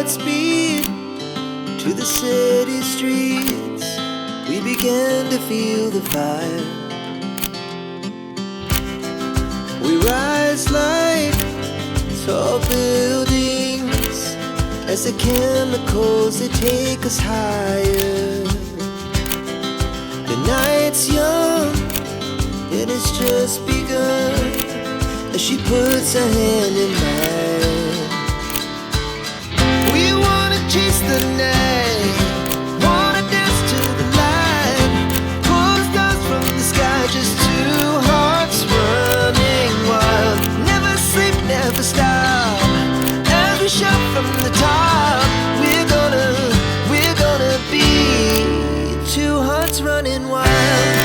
Godspeed to the city streets. We began to feel the fire. We rise like tall buildings as the chemicals, they take us higher. The night's young and it's just begun as she puts her hand in mine. We wanna chase the night, wanna dance to the light, pull the stars from the sky, just two hearts running wild. Never sleep, never stop, as we shout from the top. We're gonna be two hearts running wild.